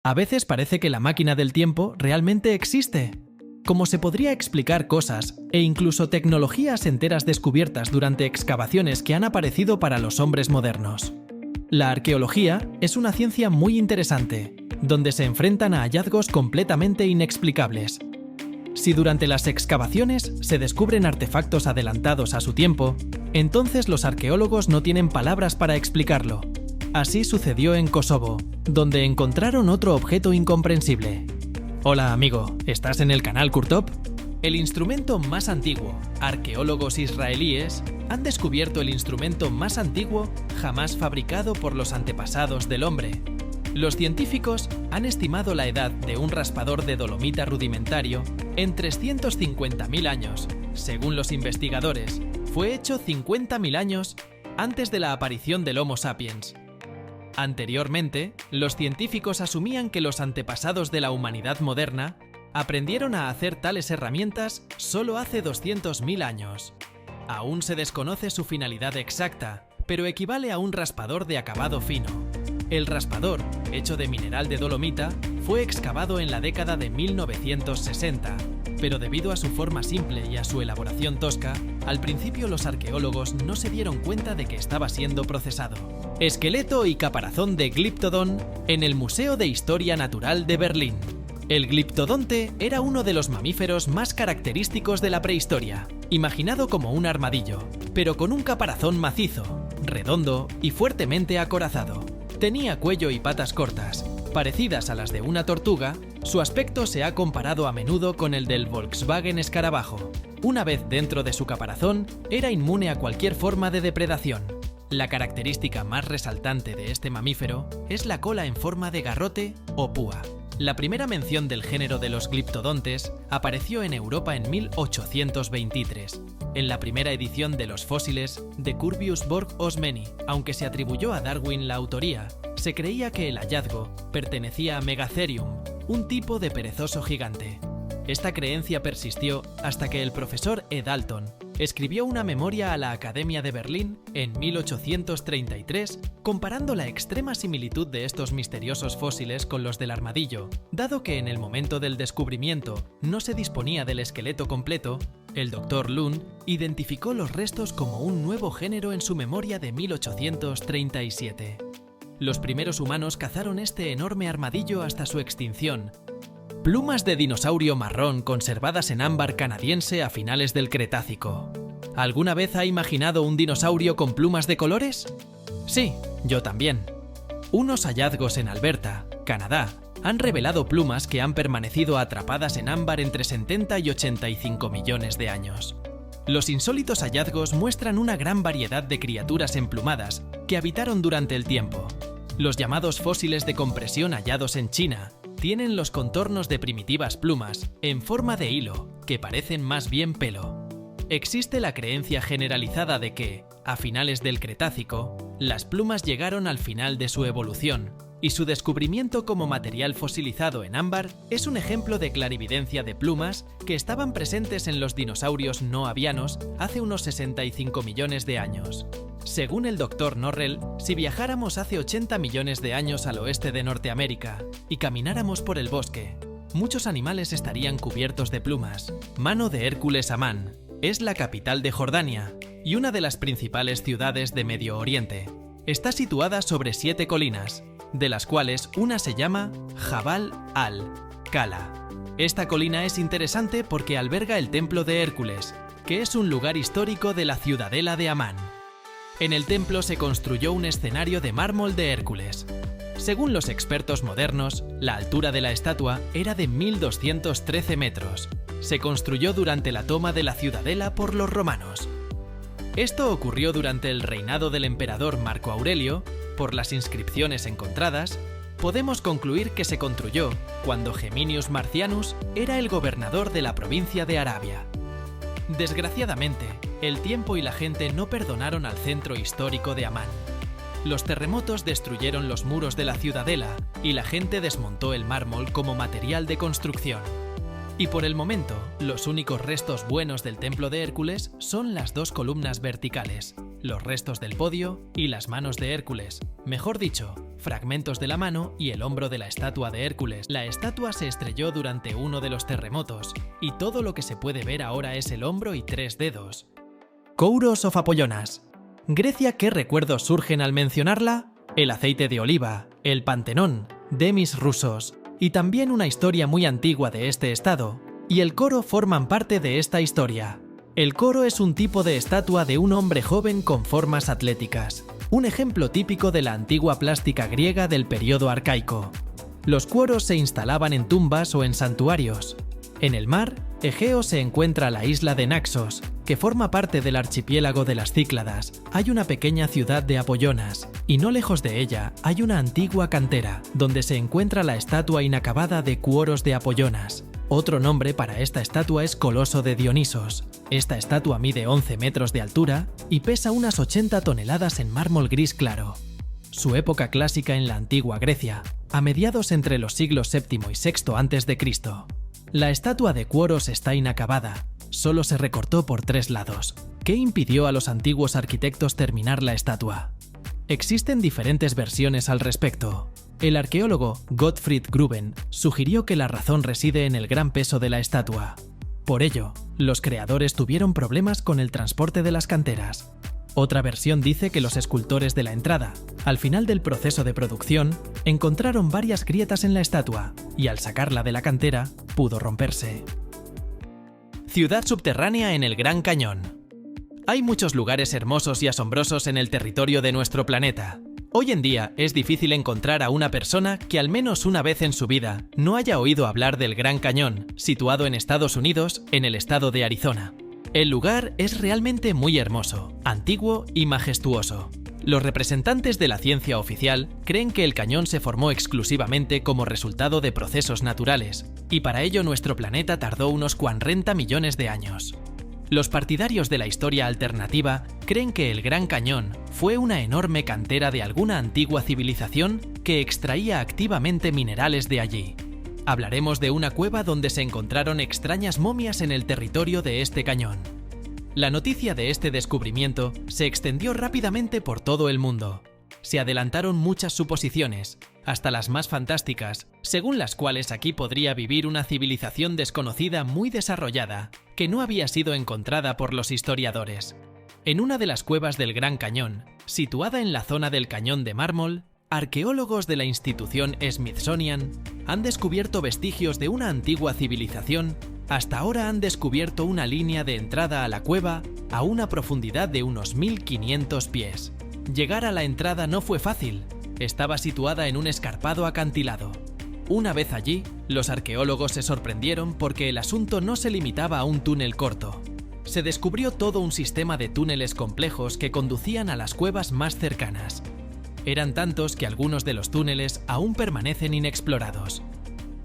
A veces parece que la máquina del tiempo realmente existe. Como se podría explicar cosas e incluso tecnologías enteras descubiertas durante excavaciones que han aparecido para los hombres modernos. La arqueología es una ciencia muy interesante, donde se enfrentan a hallazgos completamente inexplicables. Si durante las excavaciones se descubren artefactos adelantados a su tiempo, entonces los arqueólogos no tienen palabras para explicarlo. Así sucedió en Kosovo, donde encontraron otro objeto incomprensible. Hola amigo, ¿estás en el canal Kurtop? El instrumento más antiguo. Arqueólogos israelíes han descubierto el instrumento más antiguo jamás fabricado por los antepasados del hombre. Los científicos han estimado la edad de un raspador de dolomita rudimentario en 350.000 años. Según los investigadores, fue hecho 50.000 años antes de la aparición del Homo sapiens. Anteriormente, los científicos asumían que los antepasados de la humanidad moderna aprendieron a hacer tales herramientas solo hace 200.000 años. Aún se desconoce su finalidad exacta, pero equivale a un raspador de acabado fino. El raspador, hecho de mineral de dolomita, fue excavado en la década de 1960, pero debido a su forma simple y a su elaboración tosca, al principio los arqueólogos no se dieron cuenta de que estaba siendo procesado. Esqueleto y caparazón de Glyptodon en el Museo de Historia Natural de Berlín. El gliptodonte era uno de los mamíferos más característicos de la prehistoria, imaginado como un armadillo, pero con un caparazón macizo, redondo y fuertemente acorazado. Tenía cuello y patas cortas, parecidas a las de una tortuga. Su aspecto se ha comparado a menudo con el del Volkswagen Escarabajo. Una vez dentro de su caparazón, era inmune a cualquier forma de depredación. La característica más resaltante de este mamífero es la cola en forma de garrote o púa. La primera mención del género de los gliptodontes apareció en Europa en 1823, en la primera edición de los fósiles de Curvius Borg Osmeni. Aunque se atribuyó a Darwin la autoría, se creía que el hallazgo pertenecía a Megatherium, un tipo de perezoso gigante. Esta creencia persistió hasta que el profesor E. Dalton escribió una memoria a la Academia de Berlín en 1833 comparando la extrema similitud de estos misteriosos fósiles con los del armadillo. Dado que en el momento del descubrimiento no se disponía del esqueleto completo, el Dr. Lund identificó los restos como un nuevo género en su memoria de 1837. Los primeros humanos cazaron este enorme armadillo hasta su extinción. Plumas de dinosaurio marrón conservadas en ámbar canadiense a finales del Cretácico. ¿Alguna vez ha imaginado un dinosaurio con plumas de colores? Sí, yo también. Unos hallazgos en Alberta, Canadá, han revelado plumas que han permanecido atrapadas en ámbar entre 70 y 85 millones de años. Los insólitos hallazgos muestran una gran variedad de criaturas emplumadas que habitaron durante el tiempo. Los llamados fósiles de compresión hallados en China tienen los contornos de primitivas plumas en forma de hilo, que parecen más bien pelo. Existe la creencia generalizada de que, a finales del Cretácico, las plumas llegaron al final de su evolución, y su descubrimiento como material fosilizado en ámbar es un ejemplo de clarividencia de plumas que estaban presentes en los dinosaurios no avianos hace unos 65 millones de años. Según el Dr. Norrell, si viajáramos hace 80 millones de años al oeste de Norteamérica y camináramos por el bosque, muchos animales estarían cubiertos de plumas. Mano de Hércules Amán es la capital de Jordania y una de las principales ciudades de Medio Oriente. Está situada sobre 7 colinas, de las cuales una se llama Jabal al-Kala. Esta colina es interesante porque alberga el templo de Hércules, que es un lugar histórico de la ciudadela de Amán. En el templo se construyó un escenario de mármol de Hércules. Según los expertos modernos, la altura de la estatua era de 1.213 metros. Se construyó durante la toma de la ciudadela por los romanos. Esto ocurrió durante el reinado del emperador Marco Aurelio. Por las inscripciones encontradas, podemos concluir que se construyó cuando Geminius Marcianus era el gobernador de la provincia de Arabia. Desgraciadamente, el tiempo y la gente no perdonaron al centro histórico de Amán. Los terremotos destruyeron los muros de la ciudadela y la gente desmontó el mármol como material de construcción. Y por el momento, los únicos restos buenos del templo de Hércules son las 2 columnas verticales. los restos del podio y las manos de Hércules. Mejor dicho, fragmentos de la mano y el hombro de la estatua de Hércules. La estatua se estrelló durante uno de los terremotos, y todo lo que se puede ver ahora es el hombro y 3 dedos. Kouros of Apollonias. Grecia, ¿qué recuerdos surgen al mencionarla? El aceite de oliva, el Pantenón, Demis rusos, y también una historia muy antigua de este estado, y el coro forman parte de esta historia. El coro es un tipo de estatua de un hombre joven con formas atléticas, un ejemplo típico de la antigua plástica griega del periodo arcaico. Los cuoros se instalaban en tumbas o en santuarios. En el mar Egeo se encuentra la isla de Naxos, que forma parte del archipiélago de las Cícladas. Hay una pequeña ciudad de Apollonias, y no lejos de ella hay una antigua cantera, donde se encuentra la estatua inacabada de Kouros de Apollonias. Otro nombre para esta estatua es Coloso de Dionisos. Esta estatua mide 11 metros de altura y pesa unas 80 toneladas en mármol gris claro. Su época clásica en la antigua Grecia, a mediados entre los siglos VII y VI a.C. La estatua de Kouros está inacabada, solo se recortó por 3 lados. ¿Qué impidió a los antiguos arquitectos terminar la estatua? Existen diferentes versiones al respecto. El arqueólogo Gottfried Gruben sugirió que la razón reside en el gran peso de la estatua. Por ello, los creadores tuvieron problemas con el transporte de las canteras. Otra versión dice que los escultores de la entrada, al final del proceso de producción, encontraron varias grietas en la estatua y al sacarla de la cantera, pudo romperse. Ciudad subterránea en el Gran Cañón. Hay muchos lugares hermosos y asombrosos en el territorio de nuestro planeta. Hoy en día es difícil encontrar a una persona que al menos una vez en su vida no haya oído hablar del Gran Cañón, situado en Estados Unidos, en el estado de Arizona. El lugar es realmente muy hermoso, antiguo y majestuoso. Los representantes de la ciencia oficial creen que el cañón se formó exclusivamente como resultado de procesos naturales, y para ello nuestro planeta tardó unos 40 millones de años. Los partidarios de la historia alternativa creen que el Gran Cañón fue una enorme cantera de alguna antigua civilización que extraía activamente minerales de allí. Hablaremos de una cueva donde se encontraron extrañas momias en el territorio de este cañón. La noticia de este descubrimiento se extendió rápidamente por todo el mundo. Se adelantaron muchas suposiciones, hasta las más fantásticas, según las cuales aquí podría vivir una civilización desconocida muy desarrollada, que no había sido encontrada por los historiadores. En una de las cuevas del Gran Cañón, situada en la zona del Cañón de Mármol, arqueólogos de la institución Smithsonian han descubierto vestigios de una antigua civilización. Hasta ahora han descubierto una línea de entrada a la cueva a una profundidad de unos 1500 pies. Llegar a la entrada no fue fácil, estaba situada en un escarpado acantilado. Una vez allí, los arqueólogos se sorprendieron porque el asunto no se limitaba a un túnel corto. Se descubrió todo un sistema de túneles complejos que conducían a las cuevas más cercanas. Eran tantos que algunos de los túneles aún permanecen inexplorados.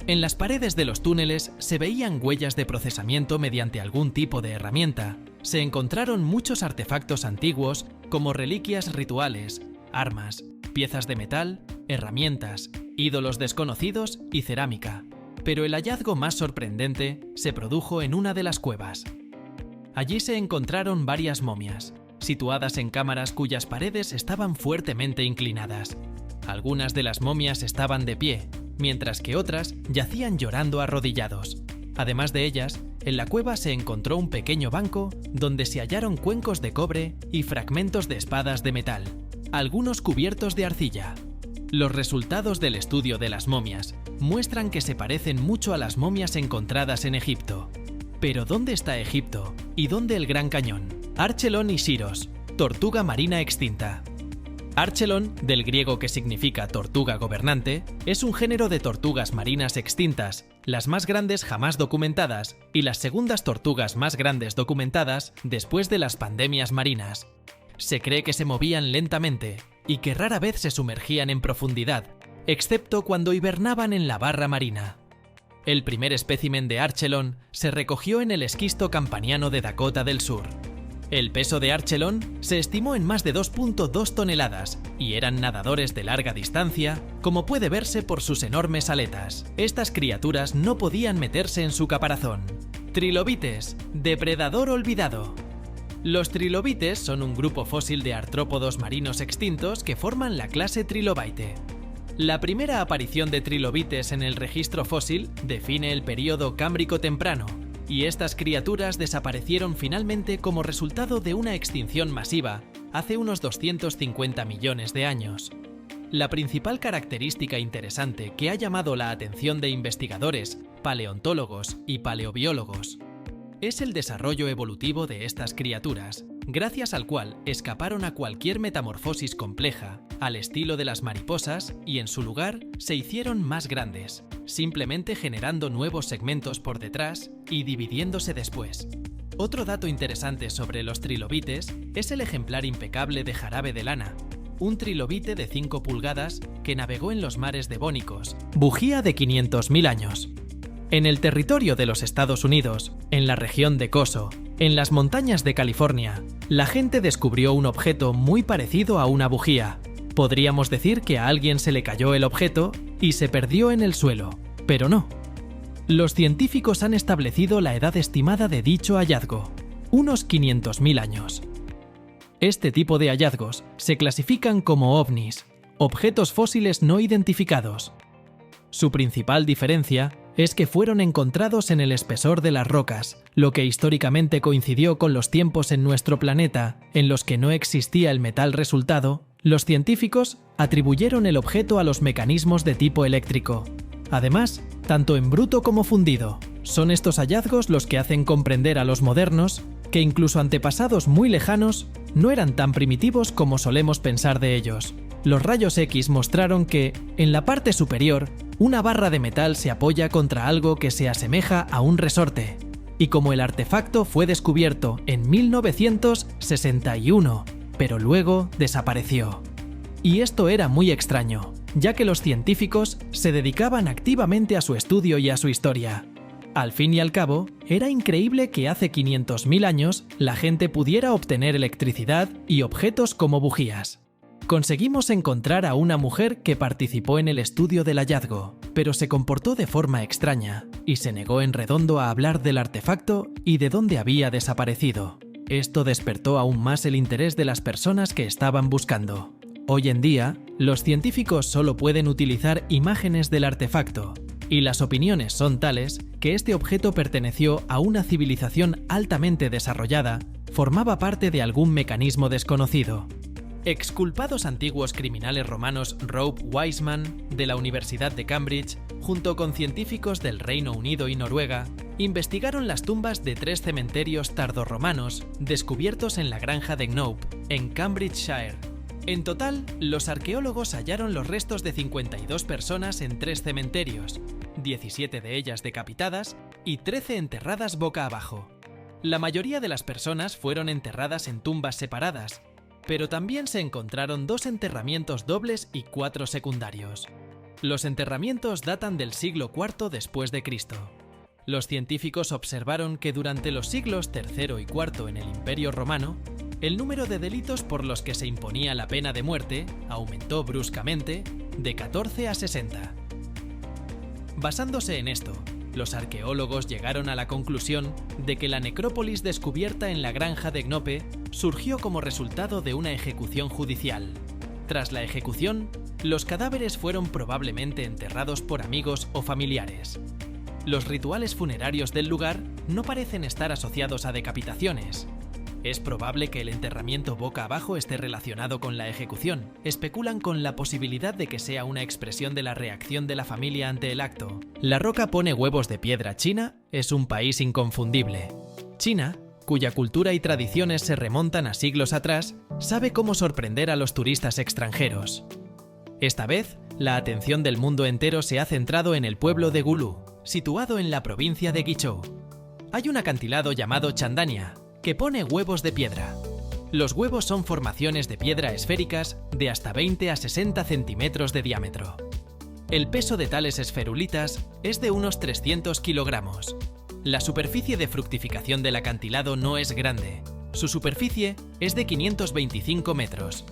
En las paredes de los túneles se veían huellas de procesamiento mediante algún tipo de herramienta. Se encontraron muchos artefactos antiguos como reliquias rituales, armas, piezas de metal, herramientas, ídolos desconocidos y cerámica. Pero el hallazgo más sorprendente se produjo en una de las cuevas. Allí se encontraron varias momias, situadas en cámaras cuyas paredes estaban fuertemente inclinadas. Algunas de las momias estaban de pie, mientras que otras yacían llorando arrodillados. Además de ellas, en la cueva se encontró un pequeño banco donde se hallaron cuencos de cobre y fragmentos de espadas de metal, algunos cubiertos de arcilla. Los resultados del estudio de las momias muestran que se parecen mucho a las momias encontradas en Egipto. Pero ¿dónde está Egipto? ¿Y dónde el Gran Cañón? Archelon y Siros, tortuga marina extinta. Archelon, del griego que significa tortuga gobernante, es un género de tortugas marinas extintas, las más grandes jamás documentadas y las segundas tortugas más grandes documentadas después de las pandemias marinas. Se cree que se movían lentamente y que rara vez se sumergían en profundidad, excepto cuando hibernaban en la barra marina. El primer espécimen de Archelon se recogió en el esquisto campaniano de Dakota del Sur. El peso de Archelon se estimó en más de 2.2 toneladas y eran nadadores de larga distancia, como puede verse por sus enormes aletas. Estas criaturas no podían meterse en su caparazón. Trilobites, depredador olvidado. Los trilobites son un grupo fósil de artrópodos marinos extintos que forman la clase Trilobite. La primera aparición de trilobites en el registro fósil define el período Cámbrico temprano, y estas criaturas desaparecieron finalmente como resultado de una extinción masiva hace unos 250 millones de años. La principal característica interesante que ha llamado la atención de investigadores, paleontólogos y paleobiólogos es el desarrollo evolutivo de estas criaturas, gracias al cual escaparon a cualquier metamorfosis compleja, al estilo de las mariposas, y en su lugar se hicieron más grandes, simplemente generando nuevos segmentos por detrás y dividiéndose después. Otro dato interesante sobre los trilobites es el ejemplar impecable de jarabe de lana, un trilobite de 5 pulgadas que navegó en los mares devónicos, bujía de 500.000 años. En el territorio de los Estados Unidos, en la región de Coso, en las montañas de California, la gente descubrió un objeto muy parecido a una bujía. Podríamos decir que a alguien se le cayó el objeto y se perdió en el suelo, pero no. Los científicos han establecido la edad estimada de dicho hallazgo, unos 500.000 años. Este tipo de hallazgos se clasifican como ovnis, objetos fósiles no identificados. Su principal diferencia es que fueron encontrados en el espesor de las rocas, lo que históricamente coincidió con los tiempos en nuestro planeta en los que no existía el metal resultado. Los científicos atribuyeron el objeto a los mecanismos de tipo eléctrico. Además, tanto en bruto como fundido, son estos hallazgos los que hacen comprender a los modernos que incluso antepasados muy lejanos no eran tan primitivos como solemos pensar de ellos. Los rayos X mostraron que, en la parte superior, una barra de metal se apoya contra algo que se asemeja a un resorte, y como el artefacto fue descubierto en 1961, pero luego desapareció. Y esto era muy extraño, ya que los científicos se dedicaban activamente a su estudio y a su historia. Al fin y al cabo, era increíble que hace 500.000 años la gente pudiera obtener electricidad y objetos como bujías. Conseguimos encontrar a una mujer que participó en el estudio del hallazgo, pero se comportó de forma extraña y se negó en redondo a hablar del artefacto y de dónde había desaparecido. Esto despertó aún más el interés de las personas que estaban buscando. Hoy en día, los científicos solo pueden utilizar imágenes del artefacto, y las opiniones son tales que este objeto perteneció a una civilización altamente desarrollada, formaba parte de algún mecanismo desconocido. Exculpados antiguos criminales romanos Rob Wiseman, de la Universidad de Cambridge, junto con científicos del Reino Unido y Noruega, investigaron las tumbas de 3 cementerios tardorromanos descubiertos en la granja de Knope, en Cambridgeshire. En total, los arqueólogos hallaron los restos de 52 personas en 3 cementerios, 17 de ellas decapitadas y 13 enterradas boca abajo. La mayoría de las personas fueron enterradas en tumbas separadas, pero también se encontraron 2 enterramientos dobles y 4 secundarios. Los enterramientos datan del siglo IV después de Cristo. Los científicos observaron que durante los siglos III y IV en el Imperio Romano, el número de delitos por los que se imponía la pena de muerte aumentó bruscamente de 14 a 60. Basándose en esto, los arqueólogos llegaron a la conclusión de que la necrópolis descubierta en la granja de Knope surgió como resultado de una ejecución judicial. Tras la ejecución, los cadáveres fueron probablemente enterrados por amigos o familiares. Los rituales funerarios del lugar no parecen estar asociados a decapitaciones. Es probable que el enterramiento boca abajo esté relacionado con la ejecución. Especulan con la posibilidad de que sea una expresión de la reacción de la familia ante el acto. La roca pone huevos de piedra. China es un país inconfundible. China, cuya cultura y tradiciones se remontan a siglos atrás, sabe cómo sorprender a los turistas extranjeros. Esta vez, la atención del mundo entero se ha centrado en el pueblo de Gulu, situado en la provincia de Guizhou. Hay un acantilado llamado Chandania, que pone huevos de piedra. Los huevos son formaciones de piedra esféricas de hasta 20 a 60 centímetros de diámetro. El peso de tales esferulitas es de unos 300 kilogramos. La superficie de fructificación del acantilado no es grande. Su superficie es de 525 metros.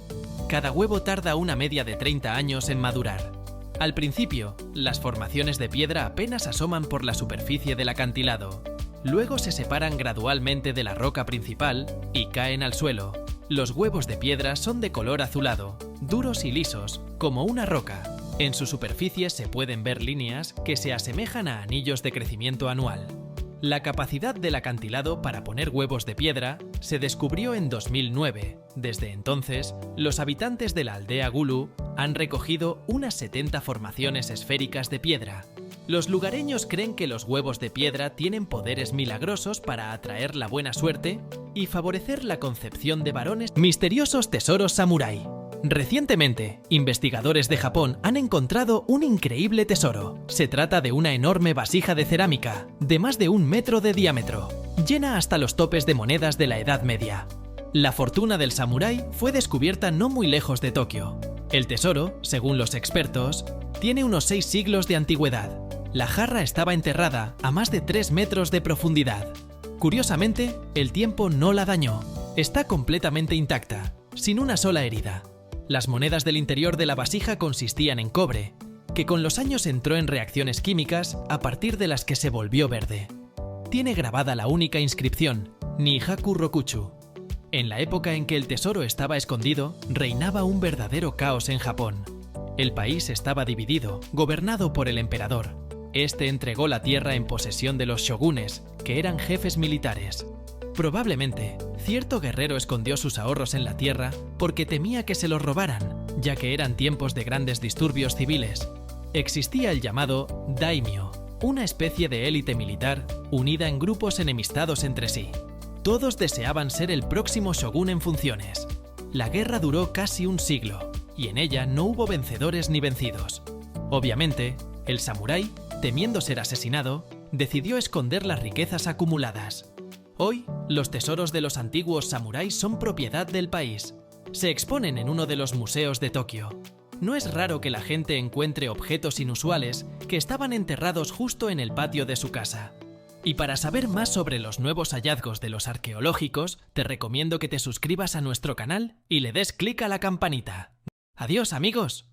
Cada huevo tarda una media de 30 años en madurar. Al principio, las formaciones de piedra apenas asoman por la superficie del acantilado. Luego se separan gradualmente de la roca principal y caen al suelo. Los huevos de piedra son de color azulado, duros y lisos, como una roca. En su superficie se pueden ver líneas que se asemejan a anillos de crecimiento anual. La capacidad del acantilado para poner huevos de piedra se descubrió en 2009. Desde entonces, los habitantes de la aldea Gulu han recogido unas 70 formaciones esféricas de piedra. Los lugareños creen que los huevos de piedra tienen poderes milagrosos para atraer la buena suerte y favorecer la concepción de varones. Misteriosos tesoros samurái. Recientemente, investigadores de Japón han encontrado un increíble tesoro. Se trata de una enorme vasija de cerámica, de más de 1 metro de diámetro, llena hasta los topes de monedas de la Edad Media. La fortuna del samurái fue descubierta no muy lejos de Tokio. El tesoro, según los expertos, tiene unos 6 siglos de antigüedad. La jarra estaba enterrada a más de 3 metros de profundidad. Curiosamente, el tiempo no la dañó. Está completamente intacta, sin una sola herida. Las monedas del interior de la vasija consistían en cobre, que con los años entró en reacciones químicas a partir de las que se volvió verde. Tiene grabada la única inscripción, Nihaku Rokuchu. En la época en que el tesoro estaba escondido, reinaba un verdadero caos en Japón. El país estaba dividido, gobernado por el emperador. Este entregó la tierra en posesión de los shogunes, que eran jefes militares. Probablemente, cierto guerrero escondió sus ahorros en la tierra porque temía que se los robaran, ya que eran tiempos de grandes disturbios civiles. Existía el llamado daimyo, una especie de élite militar unida en grupos enemistados entre sí. Todos deseaban ser el próximo shogun en funciones. La guerra duró casi 1 siglo, y en ella no hubo vencedores ni vencidos. Obviamente, el samurái, temiendo ser asesinado, decidió esconder las riquezas acumuladas. Hoy, los tesoros de los antiguos samuráis son propiedad del país. Se exponen en uno de los museos de Tokio. No es raro que la gente encuentre objetos inusuales que estaban enterrados justo en el patio de su casa. Y para saber más sobre los nuevos hallazgos de los arqueológicos, te recomiendo que te suscribas a nuestro canal y le des clic a la campanita. ¡Adiós, amigos!